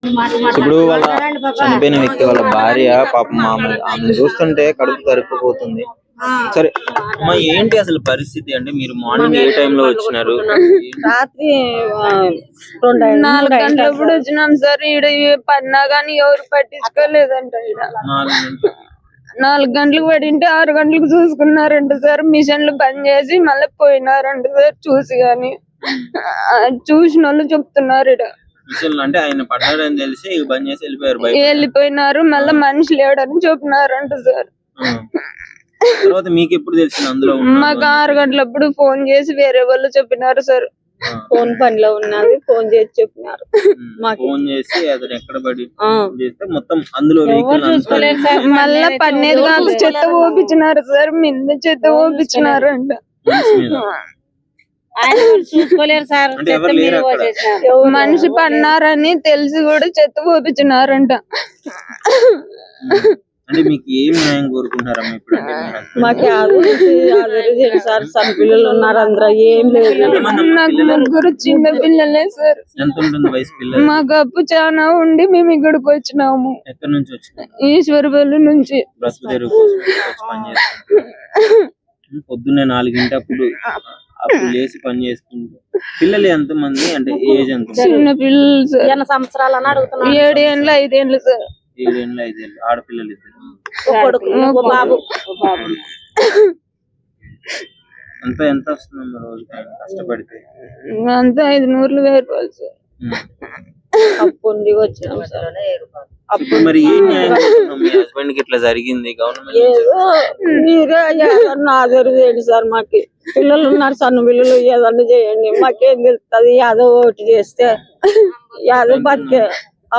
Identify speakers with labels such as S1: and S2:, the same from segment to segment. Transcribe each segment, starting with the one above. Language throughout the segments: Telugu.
S1: ఇప్పుడు వాళ్ళ చనిపోయిన వ్యక్తి వాళ్ళ భార్య పాపం ఆమె చూస్తుంటే కడుపు తరుక్కుపోతుంది. సరే అమ్మా, ఏంటి అసలు పరిస్థితి? అంటే మీరు మార్నింగ్ ఏ టైంలో వచ్చినారు?
S2: రాత్రి 4 గంటలప్పుడు వచ్చినాం సార్. ఈడ పడినా గానీ ఎవరు పట్టించుకోలేదంట. 4 గంటలకు పడింటే 6 గంటలకు చూసుకున్నారంట సార్. మిషన్లు బంద్ చేసి మళ్ళీ పోయినారంట సార్. చూసి గాని చూసిన వాళ్ళు చెప్తున్నారు. ఈడ
S1: అంటే ఆయన పడ్డాడని తెలిసి బంద్ చేసి
S2: వెళ్ళిపోయినారు. మళ్ళీ మనిషి లేడని చెప్పినారంట సార్.
S1: తర్వాత మీకు ఎప్పుడు తెలిసింది అందులో?
S2: మాకు 6 గంటలప్పుడు ఫోన్ చేసి వేరే వాళ్ళు చెప్పినారు సార్. ఫోన్ పనిలో ఉన్నది, ఫోన్ చేసి చెప్పినారు.
S1: ఫోన్ చేసి అతను ఎక్కడ పడి చేస్తే మొత్తం అందులో
S2: మళ్ళా పన్నేది కాదు, చెత్త ఓపించినారు సార్. మింద చెత్త ఓపించినారు అంట.
S3: చూసుకోలేరు సార్.
S2: మనిషి పన్నారని తెలిసి కూడా చెత్త ఓపించినారంట.
S1: అంటే మీకు ఏం న్యాయం కోరుకుంటారమ్మా ఇప్పుడు?
S2: మాకు సార్, సన్న పిల్లలు ఉన్నారు, అందరూ ఏం లేదు. నాకు 3 చిన్న పిల్లలే సార్.
S1: ఎంత ఉంటుంది వయసు పిల్లలు?
S2: మాకు అప్పు చాలా ఉండి మేము ఇక్కడికి వచ్చినాము.
S1: ఎక్కడి నుంచి వచ్చినాము?
S2: ఈశ్వరపల్లి నుంచి.
S1: పొద్దున్నే 4 గంటప్పుడు లేచి పని చేసుకుంటూ. పిల్లలు ఎంత మంది? అంటే ఏజ్ ఎంత?
S2: చిన్న పిల్లలు సార్.
S3: 8 సంవత్సరాలు అని అడుగుతున్నారు.
S2: 7 ఏళ్ళు 5 ఏళ్ళు సార్.
S1: 7 ఏళ్ళు 5 ఏళ్ళు ఆడపిల్లలు ఇద్దరు.
S3: బాబు
S1: ఎంత వస్తుందమ్మా రోజు కష్టపడితే?
S2: అంతా 500 రూపాయలు సార్. అప్పు ఉండి వచ్చినాం సార్.
S1: అప్పుడు మరి ఏం న్యాయం మీ హస్బెండ్ కి ఇట్లా జరిగింది? గవర్నమెంట్
S2: మీరే ఆధారు చేయండి సార్. మాకు పిల్లలు ఉన్నారు, సన్న పిల్లలు. ఏదన్నా చేయండి, మాకేం తెలుస్తుంది. యాదో ఒకటి చేస్తే యాదో బతికే.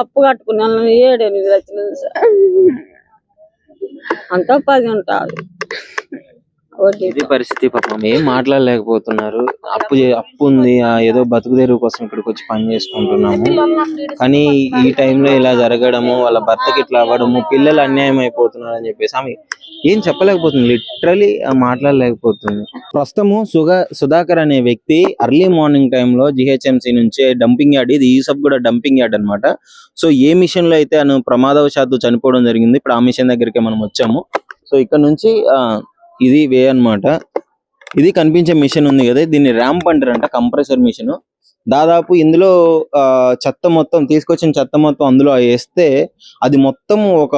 S2: అప్పు కట్టుకున్నాను 7-8 లక్షలు సార్. అంతా 10 ఉంటుంది.
S1: ఇది పరిస్థితి. పాపం ఏం మాట్లాడలేకపోతున్నారు. అప్పు ఉంది, ఏదో బతుకు తెరువు కోసం ఇక్కడికి వచ్చి పని చేసుకుంటున్నాము. కానీ ఈ టైంలో ఇలా జరగడము, వాళ్ళ భర్తకి ఇట్లా అవ్వడము, పిల్లలు అన్యాయం అయిపోతున్నారు అని చెప్పేసి ఆమె ఏం చెప్పలేకపోతుంది. లిటరలీ మాట్లాడలేకపోతుంది. ప్రస్తుతము సుధాకర్ అనే వ్యక్తి అర్లీ మార్నింగ్ టైంలో జిహెచ్ఎంసీ నుంచి డంపింగ్ యార్డ్, ఇది ఈసబ్ కూడా డంపింగ్ యార్డ్ అనమాట. సో ఏ మిషన్ లో అయితే అను ప్రమాదవశాత్తు చనిపోవడం జరిగింది, ఇప్పుడు ఆ మిషన్ దగ్గరికి మనం వచ్చాము. సో ఇక్కడ నుంచి ఇది వే అన్నమాట. ఇది కనిపించే మిషన్ ఉంది కదా, దీన్ని ర్యాంప్ అంటారంట, కంప్రెసర్ మిషన్. దాదాపు ఇందులో చెత్త మొత్తం తీసుకొచ్చిన చెత్త మొత్తం అందులో వేస్తే అది మొత్తం ఒక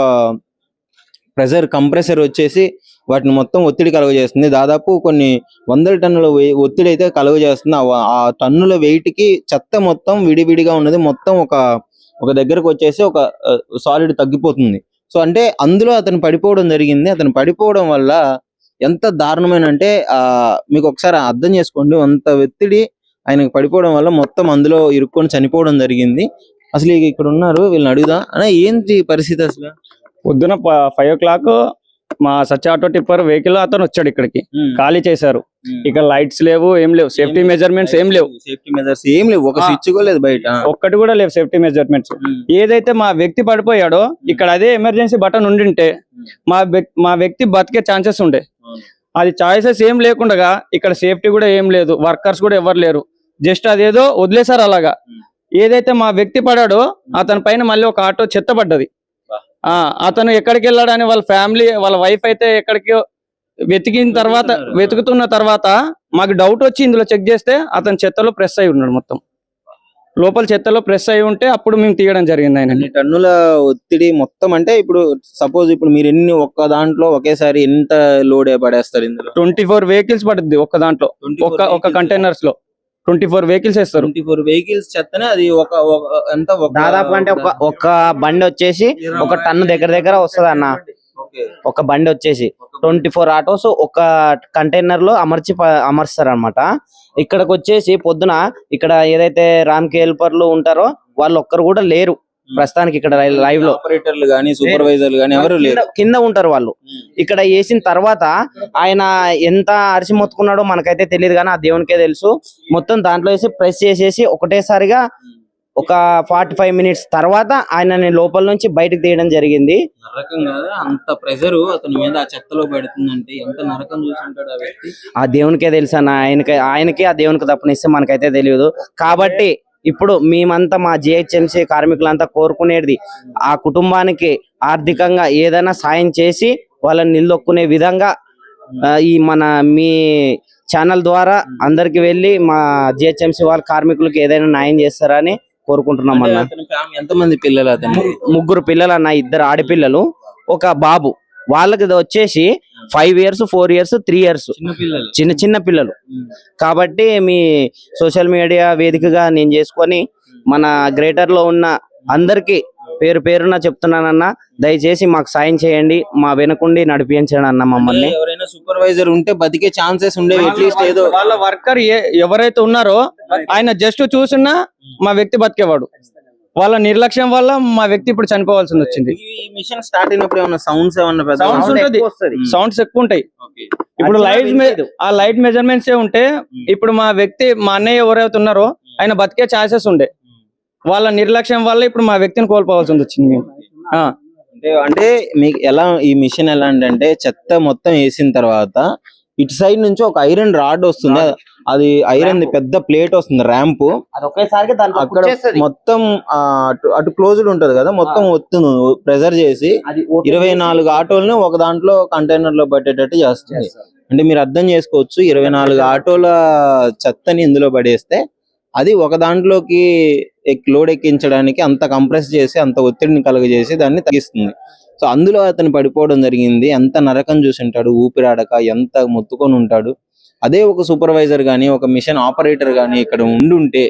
S1: ప్రెషర్ కంప్రెసర్ వచ్చేసి వాటిని మొత్తం ఒత్తిడి కలుగజేస్తుంది. దాదాపు కొన్ని 100 టన్నుల ఒత్తిడి అయితే కలుగజేస్తుంది. ఆ టన్నుల వెయిట్ కి చెత్త మొత్తం విడివిడిగా ఉన్నది మొత్తం ఒక దగ్గరకు వచ్చేసి ఒక సాలిడ్ తగ్గిపోతుంది. సో అంటే అందులో అతను పడిపోవడం జరిగింది. అతను పడిపోవడం వల్ల ఎంత దారుణమైన అంటే మీకు ఒకసారి అర్థం చేసుకోండి. అంత ఒత్తిడి ఆయనకు పడిపోవడం వల్ల మొత్తం అందులో ఇరుక్కొని చనిపోవడం జరిగింది. అసలు ఇక్కడ ఉన్నారు, వీళ్ళని అడుగుదా అన్న ఏంటి పరిస్థితి? అసలు
S4: పొద్దున 5 o'clock మా సత్య ఆటో టిప్పర్ వెహికల్ అతను వచ్చాడు, ఇక్కడికి ఖాళీ చేశారు. ఇక్కడ లైట్స్ లేవు, ఏం లేవు, సేఫ్టీ మెజర్మెంట్స్ ఏం లేవు,
S1: ఒక స్విచ్ కూడా లేదు, బయట
S4: ఒక్కటి కూడా లేవు సేఫ్టీ మెజర్మెంట్స్. ఏదైతే మా వ్యక్తి పడిపోయాడో ఇక్కడ అదే ఎమర్జెన్సీ బటన్ ఉండింటే మా వ్యక్తి బతికే ఛాన్సెస్ ఉండే. అది చాయిసెస్ ఏం లేకుండా ఇక్కడ సేఫ్టీ కూడా ఏం లేదు, వర్కర్స్ కూడా ఎవరు లేరు, జస్ట్ అదేదో వదిలేసారు అలాగా. ఏదైతే మా వ్యక్తి పడాడో అతని పైన మళ్ళీ ఒక ఆటో చెత్త పడ్డది. అతను ఎక్కడికి వెళ్ళాడని వాళ్ళ ఫ్యామిలీ, వాళ్ళ వైఫ్ అయితే ఎక్కడికి వెతుకుతున్న తర్వాత మాకు డౌట్ వచ్చి ఇందులో చెక్ చేస్తే అతను చెత్తలో ప్రెస్ అయి ఉన్నాడు. మొత్తం లోపల చెత్తలో ప్రెస్ అయి ఉంటే అప్పుడు మేము తీయడం జరిగింది. ఆయన
S1: టన్నుల ఒత్తిడి మొత్తం అంటే ఇప్పుడు సపోజ్ ఇప్పుడు మీరు ఎన్ని ఒక్క దాంట్లో ఒకేసారి ఎంత లోడ్ పడేస్తారు? ఇందులో
S4: 24 వెహికల్స్ పడుతుంది ఒక్క దాంట్లో, ఒక కంటైనర్స్ లో 24 వెహికల్స్ వేస్తారు.
S1: 24 వెహికల్స్ చెత్తనే అది ఎంత
S5: దాదాపు అంటే ఒక బండి వచ్చేసి 1 టన్ను దగ్గర వస్తుంది అన్న. ఒక బండి వచ్చేసి 24 ఆటోస్ ఒక కంటైనర్ లో అమర్స్తారు అనమాట. ఇక్కడికి వచ్చేసి పొద్దున ఇక్కడ ఏదైతే రామ్కి హెల్పర్లు ఉంటారో వాళ్ళు ఒక్కరు కూడా లేరు ప్రస్తుతానికి. ఇక్కడ లైవ్ లో
S1: ఆపరేటర్లు గానీ సూపర్వైజర్లు గానీ ఎవరు లేరు,
S5: కింద ఉంటారు వాళ్ళు. ఇక్కడ వేసిన తర్వాత ఆయన ఎంత అరిసి మొత్తుకున్నాడో మనకైతే తెలియదు, కానీ ఆ దేవునికే తెలుసు. మొత్తం దాంట్లో వేసి ప్రెస్ చేసేసి ఒకటేసారిగా ఒక 45 minutes తర్వాత ఆయన లోపల నుంచి బయటకు తీయడం జరిగింది.
S1: నరకం కదా, అంత ప్రెషర్ అతని మీద ఆ చెత్తలో పెడుతుందంటే ఎంత నరకం చూసి ఉంటాడు ఆ వ్యక్తి.
S5: ఆ దేవునికే తెలుసు అన్న. ఆయనకి ఆ దేవునికి తప్పనిస్తే మనకైతే తెలియదు. కాబట్టి ఇప్పుడు మేమంతా మా జిహెచ్ఎంసీ కార్మికులంతా కోరుకునేది ఆ కుటుంబానికి ఆర్థికంగా ఏదైనా సాయం చేసి వాళ్ళని నిలదొక్కునే విధంగా మీ ఛానల్ ద్వారా అందరికి వెళ్ళి మా జిహెచ్ఎంసీ వాళ్ళ కార్మికులకు ఏదైనా న్యాయం చేస్తారని కోరుకుంటున్నాం అన్న.
S1: ఎంతమంది పిల్లలు అతను?
S5: 3 పిల్లలు అన్న, 2 ఆడపిల్లలు, ఒక బాబు. వాళ్ళకి వచ్చేసి 5 years, 4 years, 3 years చిన్న పిల్లలు. కాబట్టి మీ సోషల్ మీడియా వేదికగా నేను చేసుకొని మన గ్రేటర్ లో ఉన్న అందరికి పేరు పేరున చెప్తున్నానన్న, దయచేసి మాకు సాయం చేయండి, మా వెనకుండి నడిపించండి అన్న మమ్మల్ని.
S1: ఎవరైనా సూపర్వైజర్ ఉంటే బతికే ఛాన్సెస్ ఉండేవి. అట్లీస్ట్ ఏదో
S4: వాళ్ళ వర్కర్ ఎవరైతే ఉన్నారో ఆయన జస్ట్ చూసినా మా వ్యక్తి బతికేవాడు. వాళ్ళ నిర్లక్ష్యం వల్ల మా వ్యక్తి ఇప్పుడు చనిపోవాల్సి వచ్చింది.
S1: ఈ మిషన్ స్టార్ట్ అయినప్పుడు ఏమన్నా సౌండ్స్
S4: సౌండ్స్ ఎక్కువ ఉంటాయి. ఇప్పుడు లైట్ మెజర్మెంట్స్ ఉంటే ఇప్పుడు మా అన్నయ్య ఎవరైతే ఉన్నారో ఆయన బతికే ఛాన్సెస్ ఉండే. వాళ్ళ నిర్లక్ష్యం వల్ల ఇప్పుడు మా వ్యక్తిని కోల్పోవాల్సి వచ్చింది మేము.
S1: అంటే మీకు ఎలా ఈ మిషన్ ఎలా అంటే చెత్త మొత్తం వేసిన తర్వాత ఇటు సైడ్ నుంచి ఒక ఐరన్ రాడ్ వస్తుంది. అది ఐరన్ పెద్ద ప్లేట్ వస్తుంది, ర్యాంప్. అక్కడ మొత్తం అటు క్లోజ్డ్ ఉంటది కదా, మొత్తం ఒత్తును ప్రెజర్ చేసి 24 ఆటోలను ఒక దాంట్లో కంటైనర్ లో పట్టేటట్టు చేస్తుంది. అంటే మీరు అర్థం చేసుకోవచ్చు, 24 ఆటోల చెత్తని ఇందులో పడేస్తే అది ఒక దాంట్లోకి లోడ్ ఎక్కించడానికి అంత కంప్రెస్ చేసి అంత ఒత్తిడిని కలుగజేసి దాన్ని తగ్గిస్తుంది. సో అందులో అతను పడిపోవడం జరిగింది. ఎంత నరకం చూసి ఉంటాడు, ఊపిరాడక ఎంత మొత్తుకొని ఉంటాడు. అదే ఒక సూపర్వైజర్ గానీ ఒక మిషన్ ఆపరేటర్ గానీ ఇక్కడ ఉండుంటే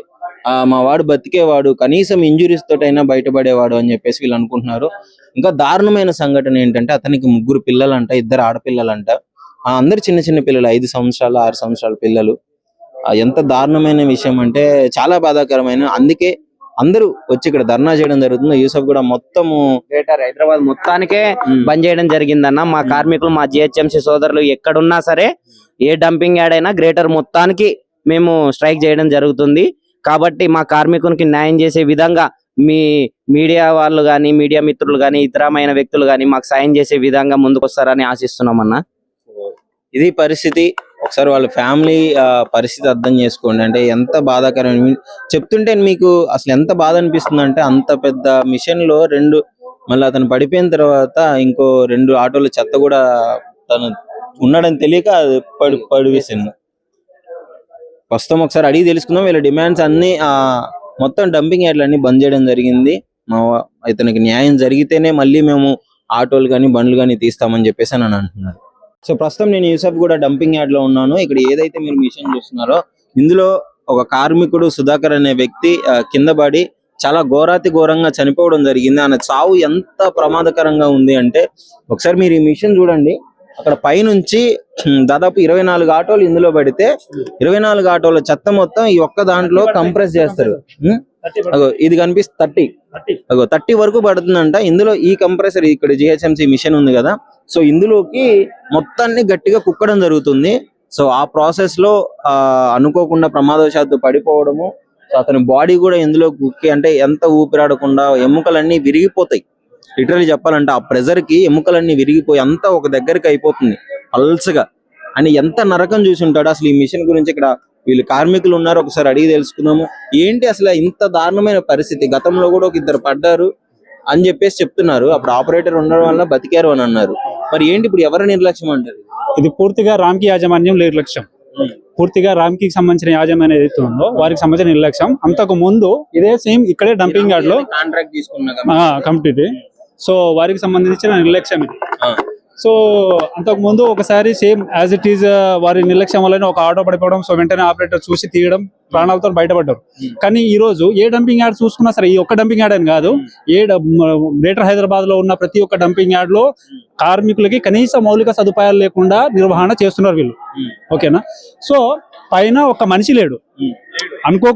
S1: మా వాడు బతికేవాడు, కనీసం ఇంజురీస్ తోటైనా బయటపడేవాడు అని చెప్పేసి వీళ్ళు అనుకుంటున్నారు. ఇంకా దారుణమైన సంఘటన ఏంటంటే అతనికి 3 పిల్లలంట, 2 ఆడపిల్లలంట. అందరు చిన్న పిల్లలు, 5 సంవత్సరాలు 6 సంవత్సరాల పిల్లలు. ఎంత దారుణమైన విషయం అంటే చాలా బాధాకరమైన. అందుకే అందరూ వచ్చి ఇక్కడ ధర్నా చేయడం జరుగుతుంది. యూసఫ్ కూడా మొత్తము
S5: గ్రేటర్ హైదరాబాద్ మొత్తానికే బంద్ చేయడం జరిగిందన్న. మా కార్మికులు, మా జిహెచ్ఎంసీ సోదరులు ఎక్కడున్నా సరే, ఏ డంపింగ్ యార్డ్ అయినా గ్రేటర్ మొత్తానికి మేము స్ట్రైక్ చేయడం జరుగుతుంది. కాబట్టి మా కార్మికునికి న్యాయం చేసే విధంగా మీ మీడియా వాళ్ళు గాని, మీడియా మిత్రులు గాని, ఇతరమైన వ్యక్తులు గాని మాకు సాయం చేసే విధంగా ముందుకు వస్తారని ఆశిస్తున్నామన్న.
S1: ఇది పరిస్థితి. ఒకసారి వాళ్ళ ఫ్యామిలీ పరిస్థితి అర్థం చేసుకోండి. అంటే ఎంత బాధాకరమైన చెప్తుంటే మీకు అసలు ఎంత బాధ అనిపిస్తుంది అంటే, అంత పెద్ద మిషన్ లో మళ్ళీ అతను పడిపోయిన తర్వాత ఇంకో 2 ఆటోల చెత్త కూడా తను ఉన్నాడని తెలియక పడివేసింది. ప్రస్తుతం ఒకసారి అడిగి తెలుసుకుందాం. వీళ్ళ డిమాండ్స్ అన్ని మొత్తం డంపింగ్ యార్డ్లు అన్ని బంద్ చేయడం జరిగింది. ఇతనికి న్యాయం జరిగితేనే మళ్ళీ మేము ఆటోలు కానీ బండ్లు కానీ తీస్తామని చెప్పేసి అని అంటున్నారు. సో ప్రస్తుతం నేను యూసఫ్ కూడా డంపింగ్ యార్డ్ లో ఉన్నాను. ఇక్కడ ఏదైతే మీరు మిషన్ చూస్తున్నారో ఇందులో ఒక కార్మికుడు సుధాకర్ అనే వ్యక్తి కింద పడి చాలా ఘోరంగా చనిపోవడం జరిగింది. ఆయన చావు ఎంత ప్రమాదకరంగా ఉంది అంటే ఒకసారి మీరు ఈ మిషన్ చూడండి. అక్కడ పైనుంచి దాదాపు 24 ఆటోలు ఇందులో పడితే 24 ఆటోల చెత్త మొత్తం ఈ ఒక్క దాంట్లో కంప్రెస్ చేస్తారు. ఇది కనిపిస్తుంది 30 వరకు పడుతుందంట. ఇందులో ఈ కంప్రెసర్ ఇక్కడ జిహెచ్ఎంసీ మిషన్ ఉంది కదా, సో ఇందులోకి మొత్తాన్ని గట్టిగా కుక్కడం జరుగుతుంది. సో ఆ ప్రాసెస్ లో అనుకోకుండా ప్రమాదవశాత్తు పడిపోవడము, సో అతని బాడీ కూడా ఇందులో కుక్కి, అంటే ఎంత ఊపిరాడకుండా ఎముకలన్నీ విరిగిపోతాయి. లిటరలీ చెప్పాలంటే ఆ ప్రెజర్ కి ఎముకలన్నీ విరిగిపోయి అంతా ఒక దగ్గరికి అయిపోతుంది పల్సగా. అని ఎంత నరకం చూసి ఉంటాడు. అసలు ఈ మిషన్ గురించి ఇక్కడ వీళ్ళు కార్మికులు ఉన్నారు, ఒకసారి అడిగి తెలుసుకుందాము. ఏంటి అసలు ఇంత దారుణమైన పరిస్థితి? గతంలో కూడా ఒక 2 పడ్డారు అని చెప్పేసి చెప్తున్నారు. అప్పుడు ఆపరేటర్ ఉండడం వల్ల బతికారు అని అన్నారు. మరి ఏంటి ఇప్పుడు ఎవరి నిర్లక్ష్యం అంటారు?
S6: ఇది పూర్తిగా రామ్కి యాజమాన్యం నిర్లక్ష్యం. పూర్తిగా రామ్కి సంబంధించిన యాజమాన్యం ఏదైతే ఉందో వారికి సంబంధించిన నిర్లక్ష్యం. అంతకు ముందు ఇదే సేమ్ ఇక్కడే డంపింగ్ యార్డ్ లో
S1: కాంట్రాక్ట్ తీసుకున్నా
S6: కంప్లీట్. సో వారికి సంబంధించిన నిర్లక్ష్యం ఇది. సో అంతకు ముందు ఒకసారి సేమ్ యాజ్ ఇట్ ఈజ్ వారి నిర్లక్ష్యం వల్ల ఒక ఆటో పడిపోవడం, సో వెంటనే ఆపరేటర్ చూసి తీయడం, ప్రాణాలతో బయటపడ్డారు. కానీ ఈ రోజు ఏ డంపింగ్ యార్డ్ చూసుకున్నా సరే, ఈ ఒక్క డంపింగ్ యార్డ్ అని కాదు, గ్రేటర్ హైదరాబాద్ లో ఉన్న ప్రతి ఒక్క డంపింగ్ యార్డ్ లో కార్మికులకి కనీస మౌలిక సదుపాయాలు లేకుండా నిర్వహణ చేస్తున్నారు వీళ్ళు. ఓకేనా? సో పైన ఒక మనిషి లేడు అనుకో